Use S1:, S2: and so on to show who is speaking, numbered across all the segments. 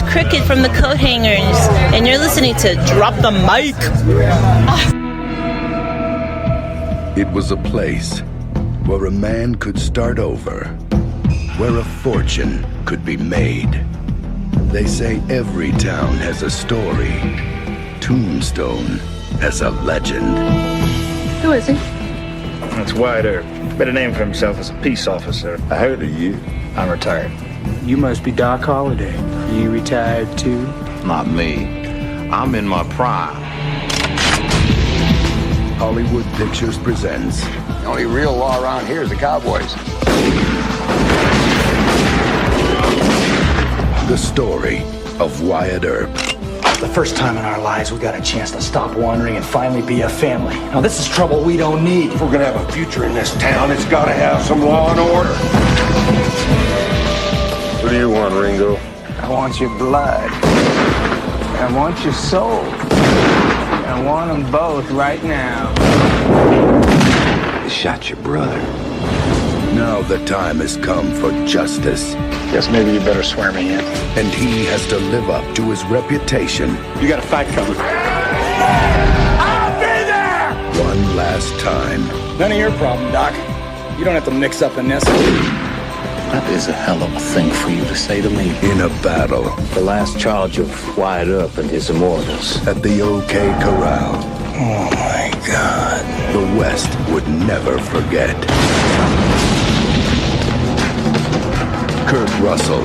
S1: Cricket from the Coat Hangers, and you're listening to Drop the Mic.
S2: It was a place where a man could start over, where a fortune could be made. They say every town has a story. Tombstone has a legend.
S3: Who is he?
S4: That's Wyatt Earp. Made a name for himself as a peace officer.
S5: I heard of you.
S4: I'm retired.
S6: You must be Doc Holliday. Are you retired too?
S5: Not me. I'm in my prime.
S2: Hollywood Pictures presents
S7: The only real law around here is the cowboys.
S2: the story of Wyatt Earp.
S6: The first time in our lives we got a chance to stop wandering and finally be a family. Now this is trouble we don't need.
S7: If we're gonna have a future in this town, it's gotta have some law and order.
S5: What do you want, Ringo?
S6: I want your blood. I want your soul. I want them both right now.
S7: You shot your brother.
S2: Now the time has come for justice.
S4: Guess maybe you better swear me in.
S2: And he has to live up to his reputation.
S4: You got a fight coming.
S7: I'll be there!
S2: One last time.
S6: None of your problem, Doc. You don't have to mix up in this.
S8: That is a hell of a thing for you to say to me.
S2: In a battle.
S8: The last charge of Wyatt Earp and his immortals.
S2: At the OK Corral.
S6: Oh my God.
S2: The West would never forget. Kurt Russell.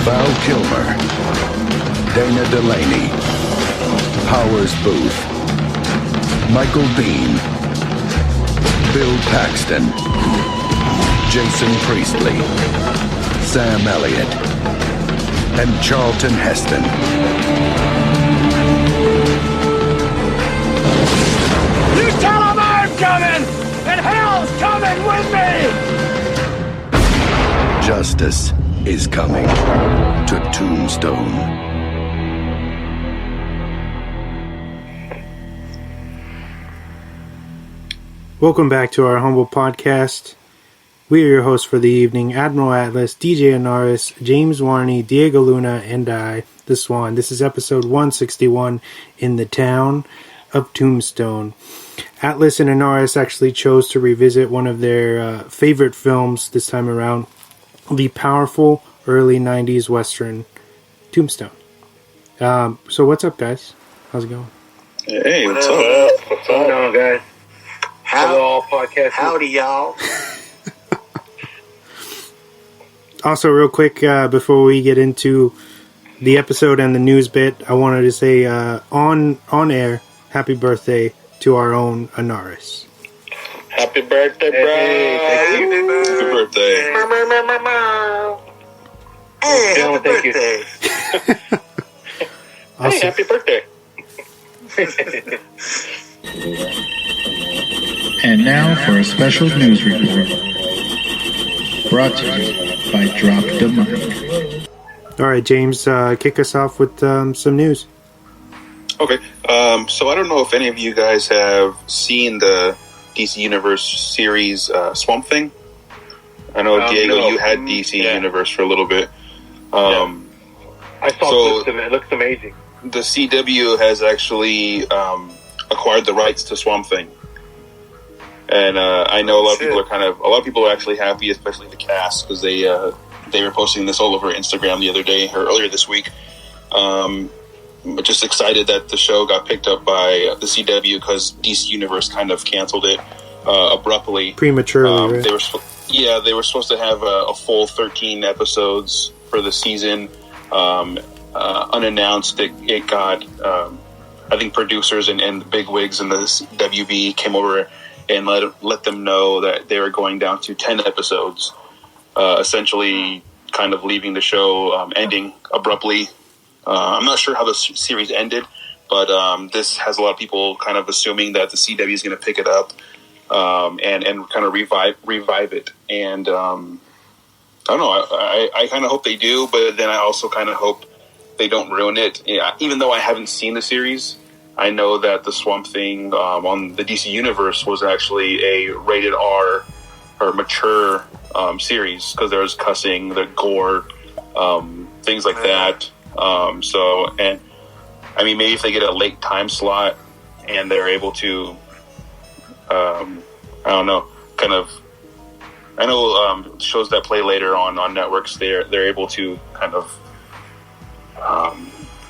S2: Val Kilmer. Dana Delaney. Powers Booth. Michael Biehn. Bill Paxton. Jason Priestley, Sam Elliott, and Charlton Heston.
S7: You tell them I'm coming, and hell's coming with me!
S2: Justice is coming to Tombstone.
S9: Welcome back to our humble podcast. We are your hosts for the evening, Admiral Atlas, DJ Anaris, James Warney, Diego Luna, and I, the Swan. This is episode 161 in the town of Tombstone. Atlas and Anaris actually chose to revisit one of their favorite films this time around, the powerful early 90s Western, Tombstone. So what's up, guys? How's it going?
S10: Hey, what's up?
S4: What's going on, guys?
S7: Howdy, y'all.
S9: Also, real quick, before we get into the episode and the news bit, I wanted to say on air, happy birthday to our own Anaris.
S10: Happy birthday, bro!
S4: Thank you.
S10: Happy birthday!
S7: Hey, happy
S4: Thank you.
S7: birthday.
S9: Awesome.
S10: Hey, happy birthday!
S11: And now for a special news report. Brought to you by Drop the Mic.
S9: All right, James, kick us off with some news.
S10: Okay, so I don't know if any of you guys have seen the DC Universe series Swamp Thing. I know, Diego, you had DC Universe for a little bit.
S4: I saw it. It looks amazing.
S10: The CW has actually acquired the rights to Swamp Thing. And I know a lot of people are actually happy, especially the cast, because they were posting this all over Instagram the other day or earlier this week. But just excited that the show got picked up by the CW because DC Universe kind of canceled it abruptly,
S9: Prematurely, right?
S10: They were supposed to have a full 13 episodes for the season. Unannounced, it got. I think producers and the bigwigs in the WB came over and let them know that they were going down to 10 episodes, essentially kind of leaving the show, ending abruptly. I'm not sure how the series ended, but this has a lot of people kind of assuming that the CW is going to pick it up and kind of revive it. And I don't know, I kind of hope they do, but then I also kind of hope they don't ruin it. Even though I haven't seen the series, I know that the Swamp Thing on the DC Universe was actually a rated R or mature series because there was cussing, the gore, things like that. And I mean, maybe if they get a late time slot and they're able to, I don't know, kind of. I know shows that play later on networks, they're able to kind of,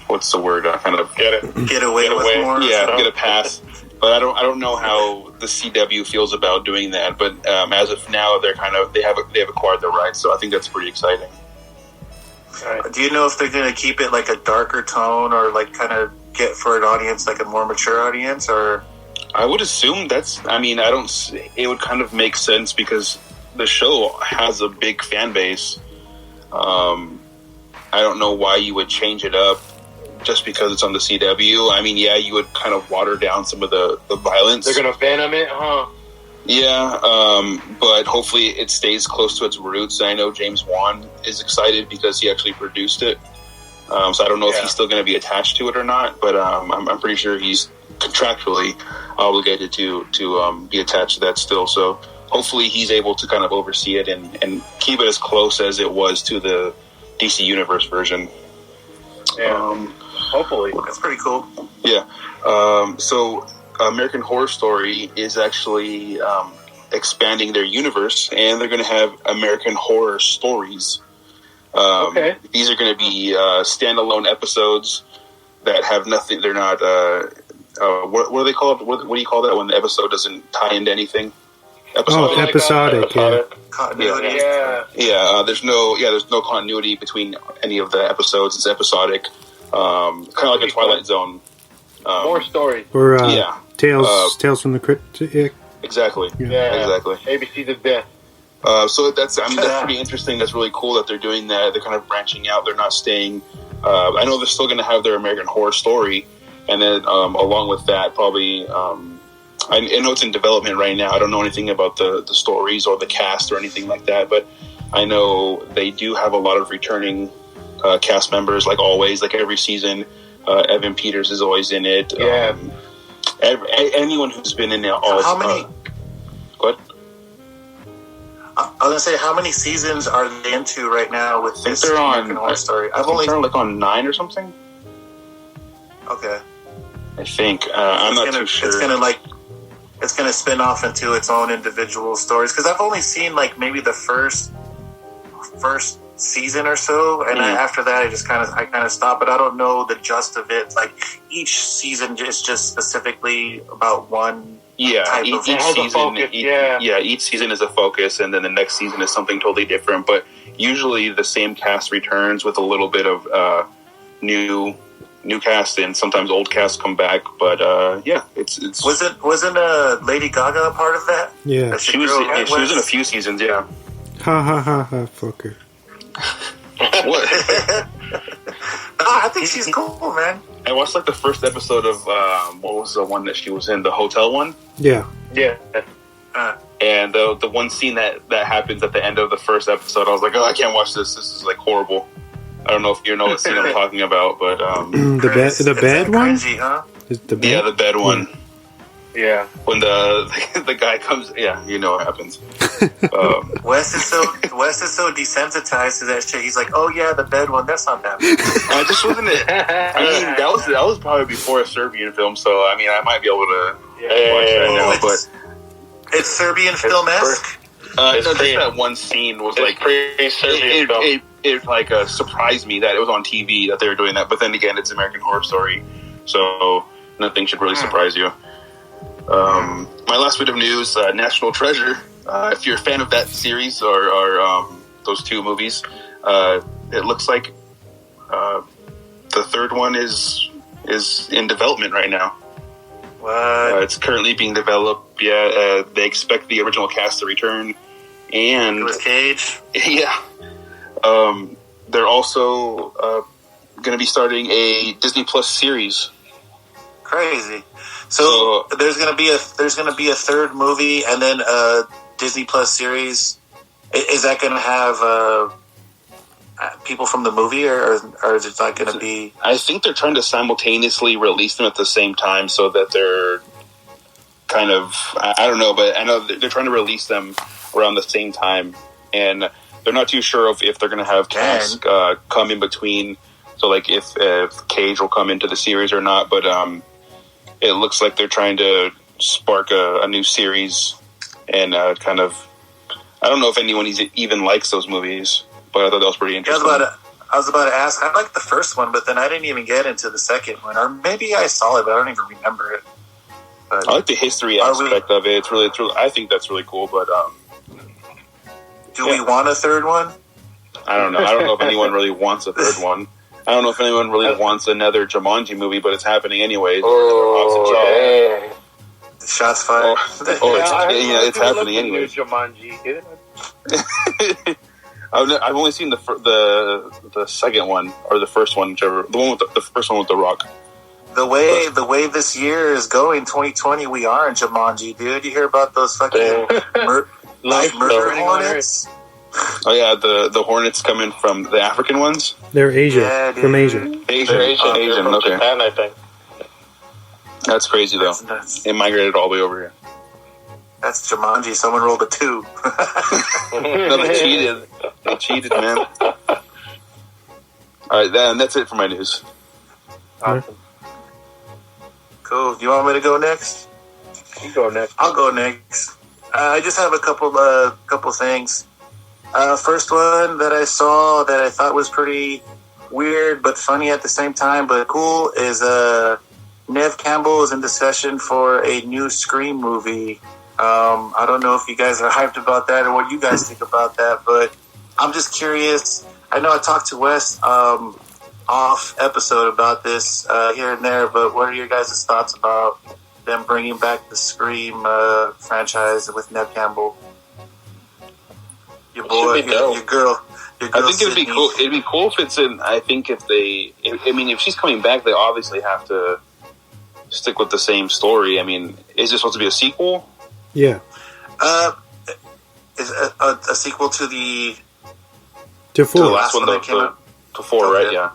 S10: what's the word? Kind of
S3: get away with more.
S10: Yeah, get a pass. But I don't know how the CW feels about doing that. But as of now, they have acquired the rights, so I think that's pretty exciting.
S3: Right. Do you know if they're going to keep it like a darker tone, or like kind of get for an audience like a more mature audience, or?
S10: I would assume that's. I mean, it would kind of make sense because the show has a big fan base. I don't know why you would change it up just because it's on the CW. I mean, yeah, you would kind of water down some of the violence.
S7: They're going to venom it, huh?
S10: Yeah, but hopefully it stays close to its roots. I know James Wan is excited because he actually produced it. So I don't know if he's still going to be attached to it or not, but I'm pretty sure he's contractually obligated to be attached to that still. So hopefully he's able to kind of oversee it and keep it as close as it was to the DC Universe version.
S3: Yeah. Hopefully. That's pretty cool.
S10: Yeah. So American Horror Story is actually expanding their universe, and they're going to have American Horror Stories. Okay. These are going to be standalone episodes that have nothing. They're not. What are they called? What do you call that when the episode doesn't tie into anything?
S9: Episodic. Yeah.
S3: Continuity.
S10: Yeah. There's no continuity between any of the episodes. It's episodic. Kind of like a Twilight Zone.
S7: More stories.
S9: Or Tales from the Crypt.
S10: Exactly.
S7: Yeah.
S10: Exactly.
S7: ABC's of Death.
S10: So that's pretty interesting. That's really cool that they're doing that. They're kind of branching out. They're not staying. I know they're still going to have their American Horror Story, and then along with that, probably. I know it's in development right now. I don't know anything about the stories or the cast or anything like that, but I know they do have a lot of returning cast members, like always, like every season. Evan Peters is always in it.
S3: Yeah.
S10: Anyone who's been in it.
S3: How many?
S10: What?
S3: I was gonna say, how many seasons are they into right now with this American Horror Story?
S10: They're like on 9 or something.
S3: Okay.
S10: I think I'm not too sure.
S3: It's gonna spin off into its own individual stories, because I've only seen like maybe the first season or so, and after that I kind of stopped. But I don't know the gist of it. Like each season is just specifically about one.
S10: Yeah, each season. Each season is a focus, and then the next season is something totally different. But usually the same cast returns with a little bit of new cast, and sometimes old cast come back. But it's
S3: wasn't Lady Gaga a part of that?
S9: Yeah,
S10: she was in a few seasons. Yeah.
S9: Ha ha ha ha! Fucker.
S10: What?
S3: I think she's cool, man.
S10: I watched like the first episode of what was the one that she was in, the hotel one?
S9: Yeah.
S10: And the one scene that happens at the end of the first episode, I was like, oh, I can't watch this. This is like horrible. I don't know if you know what scene I'm talking about, but
S9: the bed one?
S3: Cringy, huh?
S9: The bed?
S10: Yeah, the bed one.
S7: Yeah.
S10: When the guy comes, yeah, you know what happens.
S3: Wes is so desensitized to that shit. He's like, oh yeah, the bed one. That's not that bad.
S10: I just wasn't it. I mean, that was probably before a Serbian film, so I mean, I might be able to watch that now. But
S3: it's Serbian film-esque.
S10: Just that one scene was like
S7: pretty Serbian film.
S10: It like surprised me that it was on TV that they were doing that. But then again, it's American Horror Story, so nothing should really surprise you. My last bit of news: National Treasure. If you're a fan of that series or those two movies, it looks like the third one is in development right now.
S3: What?
S10: It's currently being developed. Yeah, they expect the original cast to return, and
S3: Nicolas Cage.
S10: Yeah, they're also going to be starting a Disney Plus series.
S3: Crazy. So there's gonna be a third movie and then a Disney Plus series. Is that gonna have people from the movie, or is it not gonna be?
S10: I think they're trying to simultaneously release them at the same time so that they're kind of I don't know, but I know they're trying to release them around the same time, and they're not too sure if they're gonna have cast come in between So, like, if Cage will come into the series or not, but it looks like they're trying to spark a new series, and kind of, I don't know if anyone even likes those movies, but I thought that was pretty interesting.
S3: I was about to ask. I liked the first one, but then I didn't even get into the second one, or maybe I saw it, but I don't even remember it. But
S10: I like the history aspect of it. It's really, I think that's really cool. But
S3: do we want a third one?
S10: I don't know. I don't know if anyone really wants a third one. I don't know if anyone really wants another Jumanji movie, but it's happening anyways.
S3: Oh, shots fired.
S10: It's happening anyways.
S12: Jumanji.
S10: I've only seen the second one, or the first one, whichever. The one with the first one with The Rock. The way this year is going, 2020, we are in Jumanji, dude. You hear about those fucking murder hornets? Oh yeah, the hornets coming from the African ones.
S9: They're Asia, from Asia.
S10: Asian. Okay,
S12: Japan, I think.
S10: That's crazy though. It migrated all the way over here.
S3: That's Jumanji. Someone rolled a 2.
S10: No, they cheated, man. All right, that's it for my news.
S12: Awesome.
S3: Cool. Do you want me to go next?
S12: You go next.
S3: I'll go next. I just have a couple things. First one that I saw that I thought was pretty weird but funny at the same time, but cool, is Nev Campbell is in discussion for a new Scream movie. I don't know if you guys are hyped about that or what you guys think about that, but I'm just curious. I know I talked to Wes off episode about this here and there, but what are your guys' thoughts about them bringing back the Scream franchise with Nev Campble? Your boy, your girl.
S10: I think it'd be cool. It'd be cool if it's in. I think if she's coming back, they obviously have to stick with the same story. I mean, is this supposed to be a sequel?
S9: Yeah.
S3: Is a sequel to the
S9: four.
S3: The last one that came out?
S10: To 4, okay. Right? Yeah.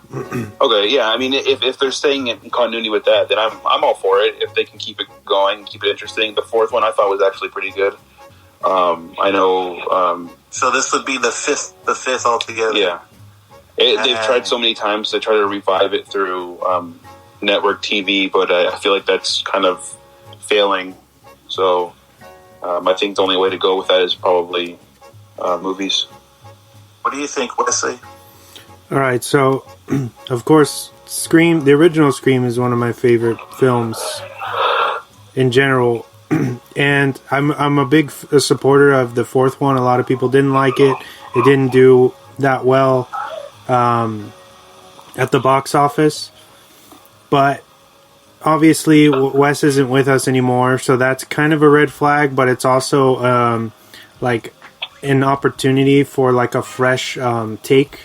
S10: Okay, yeah. I mean, if they're staying in continuity with that, then I'm all for it. If they can keep it going, keep it interesting. The 4th one I thought was actually pretty good. I know.
S3: So this would be the fifth altogether.
S10: Yeah. They've tried so many times to try to revive it through network TV, but I feel like that's kind of failing. So I think the only way to go with that is probably movies.
S3: What do you think, Wesley?
S9: All right, so of course, Scream, the original Scream, is one of my favorite films in general, and I'm a big supporter of the 4th one. A lot of people didn't like it; it didn't do that well at the box office. But obviously, Wes isn't with us anymore, so that's kind of a red flag. But it's also like an opportunity for like a fresh take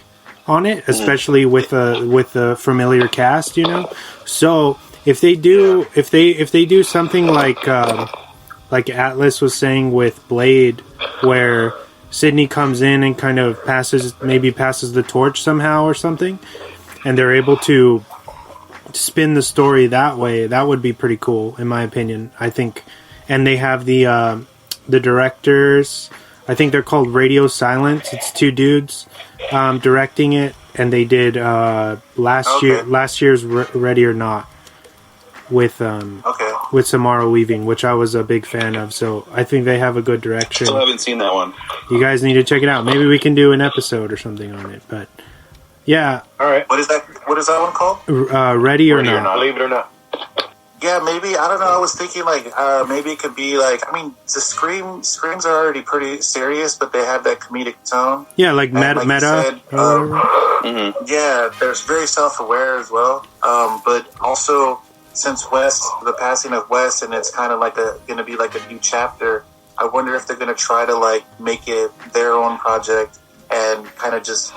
S9: on it, especially with a familiar cast, you know. So if they do if they do something like Atlas was saying with Blade, where Sydney comes in and kind of passes the torch somehow or something, and they're able to spin the story that way, that would be pretty cool in my opinion, I think. And they have the directors, I think they're called Radio Silence. It's 2 dudes directing it, and they did last year's Ready or Not with Samara Weaving, which I was a big fan of. So I think they have a good direction.
S10: Still haven't seen that one.
S9: You guys need to check it out. Maybe we can do an episode or something on it. But yeah,
S3: all right. What is that one called?
S9: Ready or Not.
S12: Believe it or not.
S3: Yeah, maybe. I don't know. I was thinking maybe it could be like, I mean, the Screams are already pretty serious, but they have that comedic tone.
S9: Yeah, like meta.
S3: Said, yeah, they're very self-aware as well. But also, since the passing of Wes, and it's kind of like going to be like a new chapter, I wonder if they're going to try to like make it their own project and kind of just,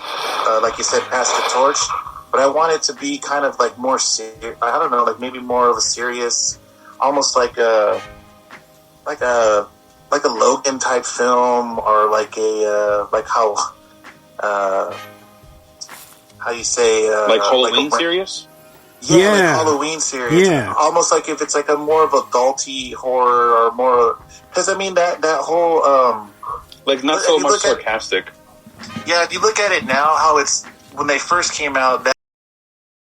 S3: like you said, pass the torch. But I want it to be kind of like more serious. I don't know, like maybe more of a serious, almost like a Logan type film, or like a like how you say
S10: like Halloween serious.
S3: Yeah, like Halloween series.
S9: Yeah,
S3: almost like if it's like a more of a adulty horror, or more, because I mean that whole
S10: like not so much sarcastic.
S3: Yeah, if you look at it now, how it's when they first came out,